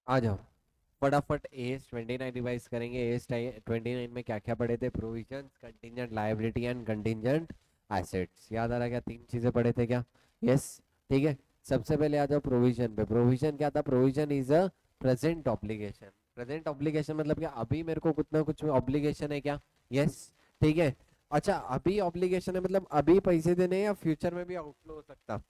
आ जाओ फटाफट। S 29 revise करेंगे। एस 29 में क्या क्या पढ़े थे? Provision, contingent liability and contingent assets. याद आ रहा क्या? तीन चीजें पढ़े थे क्या? यस। ठीक है, सबसे पहले आ जाओ प्रोविजन पे। प्रोविजन क्या था? Provision is a present obligation. Present obligation मतलब क्या? अभी मेरे को कुछ ना कुछ ऑब्लिगेशन है क्या? यस। ठीक है। अच्छा, अभी ऑब्लिगेशन है मतलब अभी पैसे देने हैं या फ्यूचर में भी आउटफ्लो हो सकता?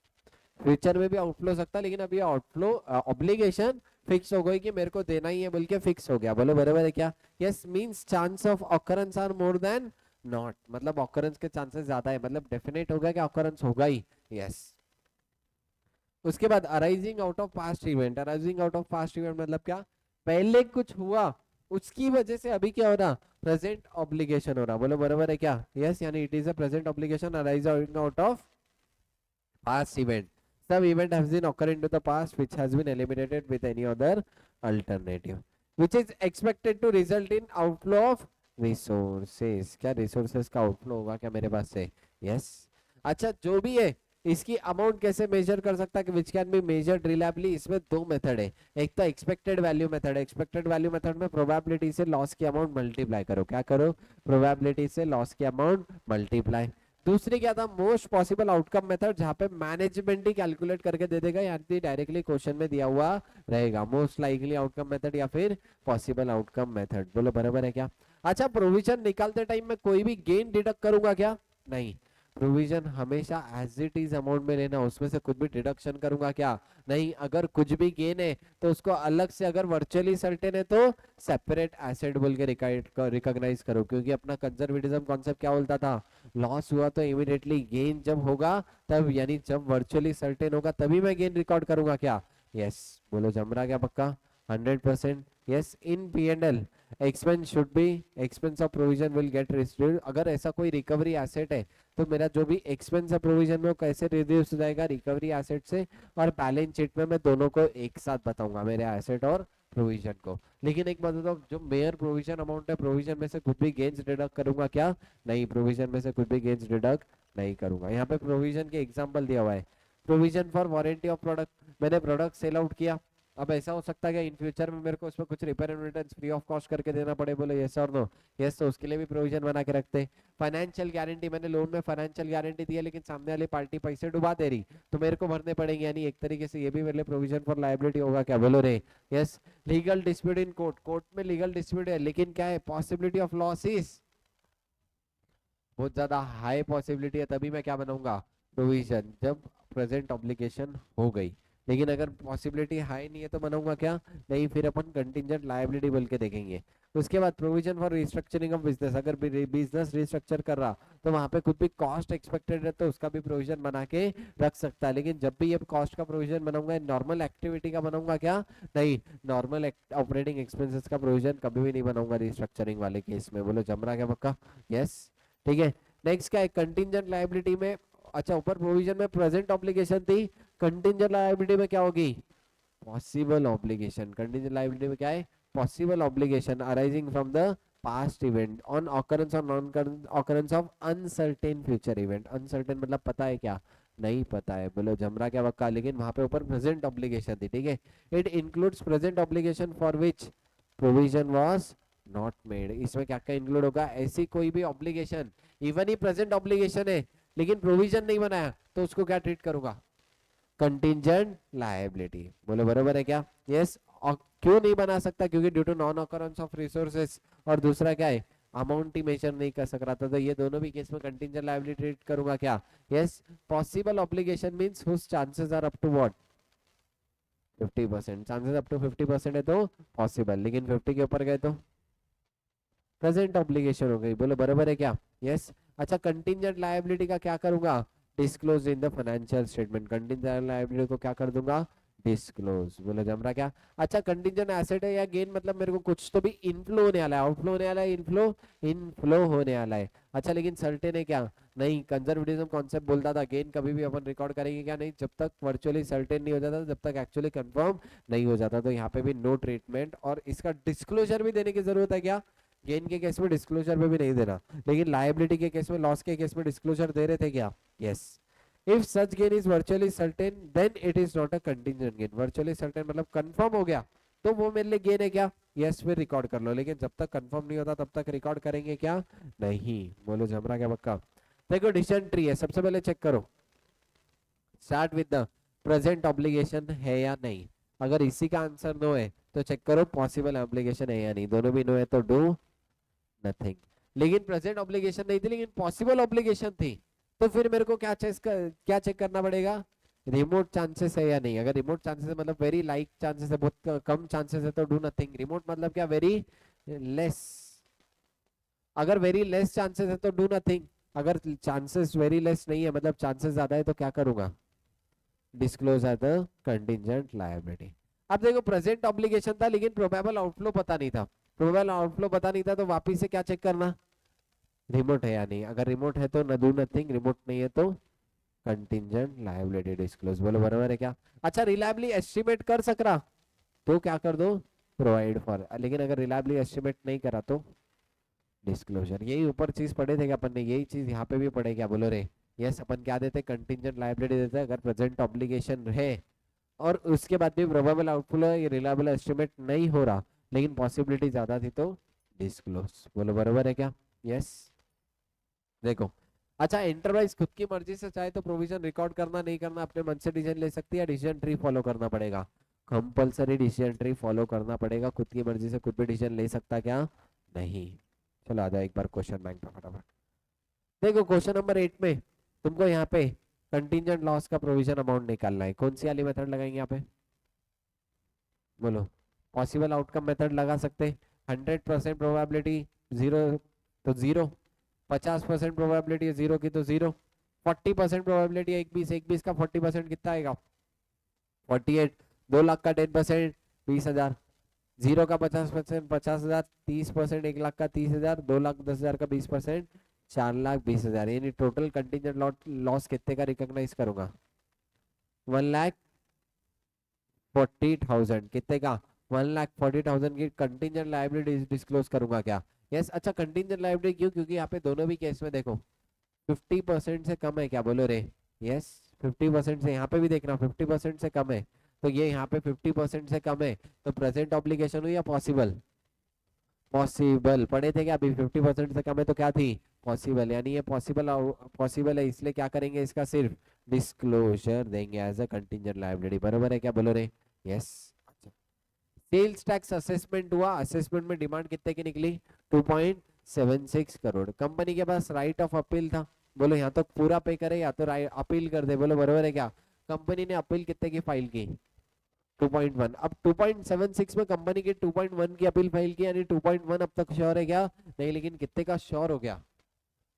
फ्यूचर में भी आउटफ्लो सकता, लेकिन अभी आउटफ्लो ऑब्लिगेशन फिक्स हो गई कि मेरे को देना ही है, बोल के फिक्स हो गया। बोलो बराबर है क्या? Yes means chance of occurrence are more than not, मतलब ऑकरेंस के चांसेस ज्यादा है, मतलब डेफिनेट हो गया कि ऑकरेंस होगा ही। यस। उसके बाद arising out of past event. Arising out of past event मतलब क्या? पहले कुछ हुआ, उसकी वजह से अभी क्या हो रहा? प्रेजेंट ऑब्लिगेशन हो रहा। बोलो बराबर है क्या? यस, यानी it is a present obligation arising out of past event. Some event has been occurring to the past which has been eliminated with any other alternative, which is expected to result in outflow of resources. क्या resources का outflow होगा क्या मेरे पास से? Yes. अच्छा, जो भी है इसकी अमाउंट कैसे मेजर कर सकता है कि which can be measured reliably? इसमें दो मेथड है। एक तो एक्सपेक्टेड वैल्यू मेथड है। एक्सपेक्टेड वैल्यू मेथड में प्रोबेबिलिटी से लॉस की अमाउंट मल्टीप्लाई करो। क्या करो? प्रोबेबिलिटी से लॉस की अमाउंट मल्टीप्लाई। दूसरी क्या था? मोस्ट पॉसिबल आउटकम मेथड, जहां पे मैनेजमेंट ही कैलकुलेट करके दे देगा, यानी डायरेक्टली क्वेश्चन में दिया हुआ रहेगा। मोस्ट लाइकली आउटकम मेथड या फिर पॉसिबल आउटकम मेथड। बोलो बराबर है क्या? अच्छा, प्रोविजन निकालते टाइम में कोई भी गेन डिडक्ट करूंगा क्या? नहीं। प्रोविजन हमेशा एज इट इज अमाउंट में लेना, उसमें से कुछ भी डिडक्शन करूंगा क्या? नहीं। अगर कुछ भी गेन है तो उसको अलग से, अगर वर्चुअली सर्टेन है तो सेपरेट एसेट बोल के रिकॉग्नाइज करो, क्योंकि अपना कंजर्वेटिज्म कॉन्सेप्ट क्या बोलता था? लॉस हुआ तो इमीडिएटली गेन जब होगा तब, यानी जब वर्चुअली सर्टेन होगा तभी मैं गेन रिकॉर्ड करूंगा क्या? यस। बोलो जम रहा क्या? पक्का? 100%। Yes. In P and L expense should be, expense of provision will get reduced. अगर ऐसा कोई रिकवरी एसेट है तो मेरा जो भी एक्सपेंस है प्रोविजन में वो कैसे रिड्यूस हो जाएगा? रिकवरी एसेट से। और बैलेंस शीट में मैं दोनों को एक साथ बताऊंगा, मेरे एसेट और प्रोविजन को। लेकिन एक बात बताओ, जो मेयर प्रोविजन अमाउंट है, प्रोविजन में से कुछ भी गेन्स डिडक्ट करूंगा क्या? नहीं। प्रोविजन में से कुछ भी गेन्स डिडक्ट नहीं करूंगा। यहाँ पे प्रोविजन के एग्जांपल दिया हुआ है। Provision for warranty of product, मैंने प्रोडक्ट सेल आउट किया। अब ऐसा हो सकता है कि इन फ्यूचर में मेरे को उसमें कुछ repair and maintenance free of cost करके देना पड़े। बोले यस और नो? यस, तो उसके लिए भी प्रोविजन बना के रखते हैं। फाइनेंशियल गारंटी, मैंने लोन में फाइनेंशियल गारंटी दी है लेकिन सामने वाली पार्टी पैसे डुबा दे रही, तो मेरे को भरने पड़ेंगे, यानी एक तरीके से ये भी मेरे लिए प्रोविजन फॉर लायबिलिटी होगा। क्या बोलो रे? Yes. Legal dispute in court, court में लीगल डिस्प्यूट है लेकिन क्या है? पॉसिबिलिटी ऑफ लॉस इज बहुत ज्यादा हाई पॉसिबिलिटी है, तभी मैं क्या बनाऊंगा? प्रोविजन, जब प्रेजेंट ऑब्लिगेशन हो गई। लेकिन अगर पॉसिबिलिटी हाई नहीं है तो बनाऊंगा क्या? नहीं, फिर अपन कंटिंजेंट लायबिलिटी बोल के देखेंगे। उसके बाद provision for restructuring of business, अगर बिजनेस रिस्ट्रक्चर कर रहा तो वहां पे कुछ भी कॉस्ट एक्सपेक्टेड है तो उसका भी प्रोविजन बना के रख सकता है। लेकिन जब भी ये कॉस्ट का प्रोविजन बनाऊंगा, नॉर्मल एक्टिविटी का बनाऊंगा क्या? नहीं। नॉर्मल ऑपरेटिंग एक्सपेंसेस का प्रोविजन कभी भी नहीं बनाऊंगा रिस्ट्रक्चरिंग वाले केस में। बोलो जम रहा क्या? पक्का? यस। ठीक है। नेक्स्ट क्या है? कंटिंजेंट लायबिलिटी में, अच्छा ऊपर प्रोविजन में प्रेजेंट ऑब्लिगेशन थी, कंटिंजेंट लायबिलिटी में क्या होगी? Possible obligation. कंटिंजेंट लायबिलिटी में क्या है? Possible obligation arising from the past event on occurrence और non occurrence of uncertain future event. Uncertain मतलब पता है क्या? नहीं पता है। बोलो जमरा क्या? वक्का? लेकिन वहां पे ऊपर प्रेजेंट ऑब्लिगेशन थी। ठीक है। It includes present obligation for which provision was not made. इसमें क्या क्या इंक्लूड होगा? ऐसी कोई भी obligation, even he present obligation है लेकिन प्रोविजन नहीं बनाया, तो उसको क्या ट्रीट करूंगा? Contingent liability. बोलो बरोबर है क्या? यस। और क्यों नहीं बना सकता? क्योंकि due to non occurrence of resources, और दूसरा क्या है? अमाउंट ही मेजर नहीं कर सक रहा था, तो ये दोनों भी केस में कंटिंजेंट लायबिलिटी ट्रीट करूंगा क्या? Yes. Possible obligation means whose chances are up to what? 50%। Chances up to 50% है तो पॉसिबल, लेकिन 50 के ऊपर गए तो प्रेजेंट ऑब्लिगेशन हो गई। बोलो बराबर है क्या? यस। अच्छा, कंटिंजेंट लायबिलिटी का क्या करूंगा? Disclose in the financial statement. Contingent liability को क्या कर दूंगा? डिस्क्लोज। बोलो जम रहा क्या? अच्छा, कंटिंजेंट एसेट है या गेन, मतलब मेरे को कुछ तो भी इनफ्लो होने वाला है, आउटफ्लो होने वाला है, इनफ्लो इनफ्लो होने वाला है। अच्छा, लेकिन सर्टेन है क्या? नहीं। कंजर्वेटिज्म कॉन्सेप्ट बोलता था गेन कभी भी अपन रिकॉर्ड करेंगे क्या? नहीं, जब तक वर्चुअली सर्टेन नहीं हो जाता, जब तक एक्चुअली कंफर्म नहीं हो जाता। तो यहाँ पे भी नो ट्रीटमेंट, और इसका डिस्क्लोजर भी देने की जरूरत है क्या? गेन के केस में डिस्क्लोजर में भी नहीं देना, लेकिन लायबिलिटी के केस में, लॉस के केस में डिस्क्लोजर दे रहे थे क्या? Yes. If such gain is virtually certain then it is not a contingent gain. Virtually certain मतलब कंफर्म हो गया तो वो मेरे लिए गेन है क्या? यस, फिर रिकॉर्ड कर लो, लेकिन जब तक कंफर्म नहीं होता तब तक रिकॉर्ड करेंगे क्या? नहीं। बोलो झमरा क्या पक्का? देखो डिसीजन ट्री है, सबसे पहले चेक करो, start with the present obligation है या नहीं। अगर इसी का आंसर नो है तो चेक करो पॉसिबल ऑब्लिगेशन है या नहीं, दोनों भी नो है तो डू नथिंग। लेकिन प्रेजेंट ऑब्लिगेशन नहीं थी लेकिन पॉसिबल ऑब्लिगेशन थी, तो फिर मेरे को क्या चेक करना पड़ेगा? रिमोट चांसेस है या नहीं। अगर रिमोट चांसेस है मतलब वेरी लाइक चांसेस है, बहुत कम चांसेस है, तो डू नथिंग। रिमोट मतलब क्या? Very less. अगर वेरी लेस चांसेस है तो डू नथिंग। अगर चांसेस वेरी लेस नहीं है मतलब चांसेस ज्यादा है तो क्या करूंगा? Disclose at the contingent liability. अब देखो प्रेजेंट ऑब्लिगेशन था लेकिन प्रोबेबल आउटफ्लो पता नहीं था। प्रोबेबल आउटफ्लो पता नहीं था तो वापिस से क्या चेक करना? रिमोट है या नहीं। अगर रिमोट है तो न डू नथिंग, रिमोट नहीं है तो कंटिजेंट लायबिलिटी डिस्क्लोज। बोलो बराबर है क्या? अच्छा, रिलायबली एस्टिमेट कर सक रहा तो क्या कर दो? Provide for. लेकिन अगर रिलायबली एस्टिमेट नहीं करा तो डिस्क्लोजर। यही ऊपर चीज पढ़े थे क्या अपन ने? यही चीज यहाँ पे भी पढ़े क्या? बोलो रे। यस, अपन क्या देते? कंटिजेंट लायबिलिटी देते हैं अगर प्रेजेंट ऑब्लिगेशन है और उसके बाद भी प्रोबेबल आउटफ्लो ये रिलायबल एस्टिमेट नहीं हो रहा लेकिन पॉसिबिलिटी ज्यादा थी तो डिस्क्लोज। बोलो बराबर है क्या? यस। देखो, अच्छा, एंटरप्राइज खुद की मर्जी से चाहे तो प्रोविजन रिकॉर्ड करना नहीं करना अपने मन से डिसीजन ले सकती है, डिसीजन ट्री फॉलो करना पड़ेगा। कंपलसरी डिसीजन ट्री फॉलो करना पड़ेगा, खुद की मर्जी से खुद भी डिसीजन ले सकता क्या? नहीं। चलो आ जाओ एक बार क्वेश्चन बैंक पे फटाफट। देखो क्वेश्चन नंबर 8 में तुमको यहाँ पे कंटिजेंट लॉस का प्रोविजन अमाउंट निकालना है। कौन सी वाली मेथड लगाएंगे यहाँ पे? बोलो। पॉसिबल आउटकम मेथड लगा सकते। 100% प्रोबेबिलिटी जीरो तो जीरो, 50% प्रोबेबिलिटी है जीरो की तो जीरो, 40% प्रोबेबिलिटी है 21, 21 का 40% कितना आएगा? 48। 2 लाख का 10% 20,000, जीरो का 50% 50,000, 30% 1 लाख का 30,000, 2,10,000 का 20% 4,20,000। यानी टोटल कंटिजेंट लॉस कितने का रिकॉग्नाइज करूंगा? 1,40,000। कितने का? 1,40,000 की कंटिजेंट लायबिलिटी डिस्क्लोज करूंगा क्या? यस। अच्छा, कंटिजेंट लायबिलिटी क्यों? क्योंकि यहाँ पे दोनों भी केस में देखो 50% से कम है क्या? बोलो रे। यस, 50% से। यहाँ पे भी देखना 50% से कम है तो ये यहाँ पे 50% से कम है तो प्रेजेंट ऑब्लिगेशन हुई या पॉसिबल? पॉसिबल। पढ़े थे क्या अभी? 50% से कम है तो क्या थी? पॉसिबल। यानी ये पॉसिबल पॉसिबल है इसलिए क्या करेंगे? इसका सिर्फ डिस्क्लोजर देंगे एज अ कंटिजेंट लायबिलिटी। बराबर है क्या? बोलो रे। यस। सेल्स टैक्स असेसमेंट हुआ, असेसमेंट में डिमांड कितने की निकली? 2.76 करोड़। कंपनी के पास राइट ऑफ अपील था। बोलो यहाँ तो पूरा पे करे या तो अपील कर दे। बोलो बरोबर है क्या? कंपनी ने अपील कितने की फाइल की? 2.1। अब 2.76 में कंपनी की 2.1 की अपील फाइल की यानी 2.1 अब तक श्योर है क्या? नहीं, लेकिन कितने का श्योर हो गया?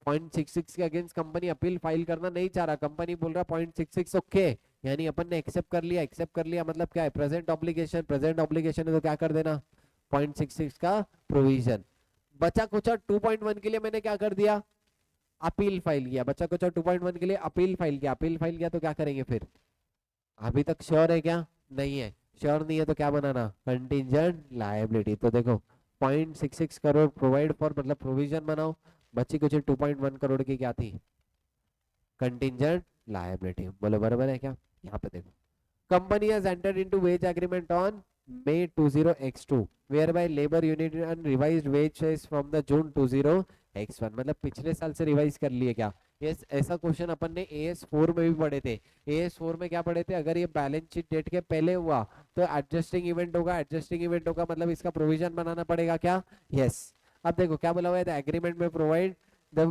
0.66 के अगेंस्ट कंपनी अपील फाइल करना नहीं चाह रहा, कंपनी बोल रहा 0.66 ओके, यानी अपन ने एक्सेप्ट कर लिया। एक्सेप्ट कर लिया मतलब क्या है? Present obligation. प्रेजेंट ऑब्लिगेशन है तो क्या कर देना? 0.66 का प्रोविजन। बचा कुचा 2.1 के लिए मैंने क्या कर दिया? अपील फाइल किया। बचा कुचा 2.1 के लिए अपील फाइल किया। अपील फाइल किया तो क्या करेंगे फिर? अभी तक श्योर है क्या? नहीं है। श्योर नहीं है तो क्या बनाना? Contingent liability. तो देखो 0.66 करोड़ प्रोवाइड फॉर मतलब प्रोविजन बनाओ, बची कुछ 2.1 करोड़ की क्या थी? Contingent liability. बोलो बराबर है क्या? यहाँ पे देखो, company has entered into wage agreement on May 20x2 whereby labor union revised wages from the June 20x1। मतलब पिछले साल से रिवाइज कर लिए क्या? यस। ऐसा क्वेश्चन अपन ने AS4 में भी पढ़े थे। AS4 में क्या पढ़े थे? अगर ये बैलेंस शीट डेट के पहले हुआ तो एडजस्टिंग इवेंट होगा। एडजस्टिंग इवेंट होगा मतलब इसका प्रोविजन बनाना पड़ेगा क्या? यस। अब देखो क्या बोला हुआ है? एग्रीमेंट में provide the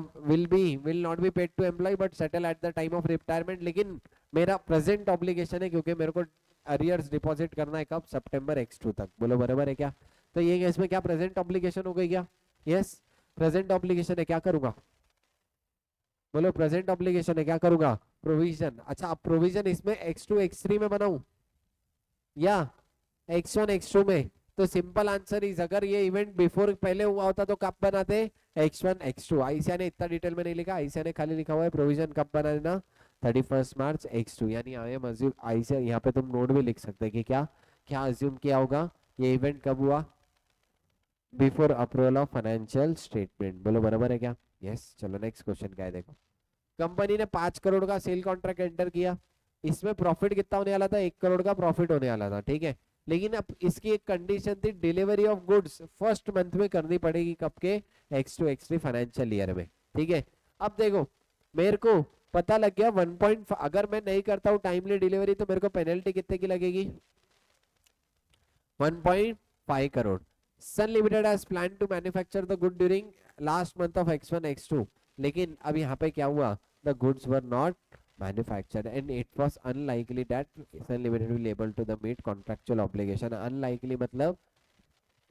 will not be paid to employee but settle at the time of retirement। लेकिन मेरा प्रेजेंट ऑब्लिगेशन है क्योंकि मेरे को अरियर्स डिपॉजिट करना है कब? सितंबर x2 तक। बोलो बराबर है क्या? तो ये इसमें क्या प्रेजेंट ऑब्लिगेशन हो गई क्या? यस, प्रेजेंट ऑब्लिगेशन है। क्या करूंगा? बोलो प्रेजेंट ऑब्लिगेशन है, क्या करूंगा? प्रोविजन। अच्छा, अब प्रोविजन इसमें x2 x3 में बनाऊं या x1 x2 में? तो सिंपल आंसर इज अगर ये इवेंट बिफोर पहले हुआ होता तो कब बनाते? x1 x2। आईसीआई ने इतना डिटेल में नहीं लिखा, आईसीआई ने खाली लिखा हुआ है प्रोविजन कब बना देना? 31 मार्च x2। यानी आई एम अज्यूम आईसीआई, यहाँ पे तुम नोट भी लिख सकते हैं कि क्या क्या अज्यूम किया होगा? ये इवेंट कब हुआ? Before approval of financial statement. बोलो बराबर है क्या? यस। चलो नेक्स्ट क्वेश्चन क्या है देखो, कंपनी ने 5 करोड़ का सेल कॉन्ट्रैक्ट एंटर किया। इसमें प्रॉफिट कितना होने वाला था? 1 करोड़ का प्रॉफिट होने वाला था, ठीक है। लेकिन अब इसकी एक कंडीशन थी, delivery of goods first month में करनी पड़ेगी, कब के, X2 X3 फाइनेंशियल ईयर में, ठीक है। अब देखो मेरे को पता लग गया 1. अगर मैं नहीं करता हूँ टाइमली डिलीवरी तो मेरे को पेनल्टी कितने की लगेगी, 1.5 crore. Sun Limited has plan to manufacture the good during last month of X1 X2, लेकिन अब यहाँ पे क्या हुआ, the goods were not manufactured and it was unlikely that Sun Limited will able to the meet contractual obligation। unlikely मतलब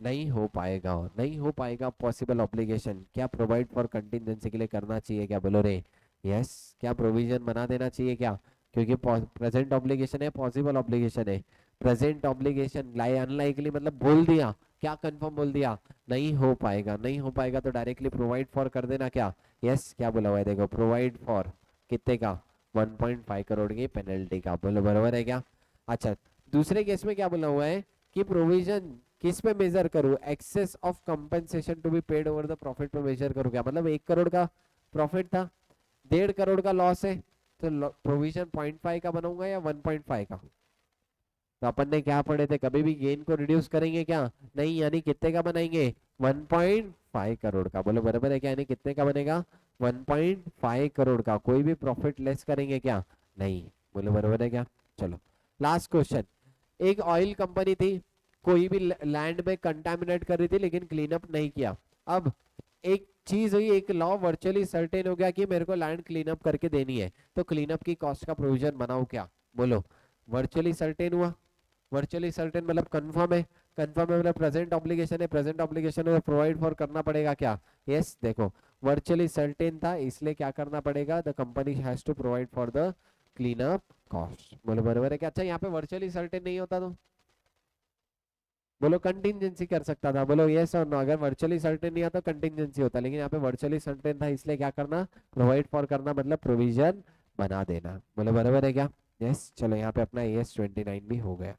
नहीं हो पाएगा, नहीं हो पाएगा पॉसिबल ऑब्लिगेशन, क्या प्रोवाइड फॉर कंटिजेंसी के लिए करना चाहिए क्या, बोलो रे यस, क्या प्रोविजन बना देना चाहिए क्या, क्योंकि प्रेजेंट ऑब्लिगेशन है, पॉसिबल ऑब्लिगेशन है, प्रेजेंट ऑब्लिगेशन लाई अनलाइकली मतलब बोल दिया, क्या कंफर्म बोल दिया, नहीं हो पाएगा, नहीं हो पाएगा तो डायरेक्टली प्रोवाइड फॉर कर देना क्या, यस क्या बोला हुआ है देखो, प्रोवाइड फॉर कितने का, 1.5 करोड़ की पेनल्टी का, बोलो बराबर है क्या। अच्छा दूसरे केस में क्या बोला हुआ है कि प्रोविजन किस पे मेजर करूं, excess of compensation to be paid over the profit पे मेजर करूं क्या, मतलब 1 करोड़ का प्रॉफिट था, 1.5 करोड़ का लॉस है, तो प्रोविजन 0.5 का बनाऊंगा या 1.5 का। तो अपन ने क्या पढ़े थे, कभी भी गेन को रिड्यूस करेंगे क्या, नहीं, यानी कितने का बनाएंगे, 1.5 करोड़ का, बोलो बराबर है क्या, यानी कितने का बनेगा, 1.5 करोड़ का, कोई भी प्रॉफिट लेस करेंगे क्या, नहीं, बोलो बराबर है क्या। चलो लास्ट क्वेश्चन, एक ऑयल कंपनी थी, कोई भी लैंड में कंटामिनेट कर रही थी लेकिन क्लीन अप नहीं किया। अब एक चीज हुई, एक लॉ वर्चुअली सर्टेन हो गया कि मेरे को लैंड क्लीन अप करके देनी है, तो क्लीन अप की कॉस्ट का प्रोविजन बनाओ क्या, बोलो, वर्चुअली सर्टेन हुआ, वर्चुअली सर्टेन मतलब कंफर्म है, कंफर्म है मतलब प्रेजेंट ऑब्लिगेशन है, प्रेजेंट ऑब्लिगेशन में प्रोवाइड फॉर करना पड़ेगा क्या, यस देखो वर्चुअली सर्टेन था इसलिए क्या करना पड़ेगा, the company has to provide for the clean up cost, बोलो बराबर है क्या। अच्छा यहाँ पे वर्चुअली सर्टेन नहीं होता तो बोलो कंटिजेंसी कर सकता था, बोलो यस और नो, अगर वर्चुअली सर्टेन नहीं आता तो कंटिजेंसी होता, लेकिन यहाँ पे वर्चुअली सर्टेन था इसलिए क्या करना, प्रोवाइड फॉर करना मतलब प्रोविजन बना देना, बोलो बराबर है क्या। यस चलो यहाँ पे अपना AS 29 भी हो गया।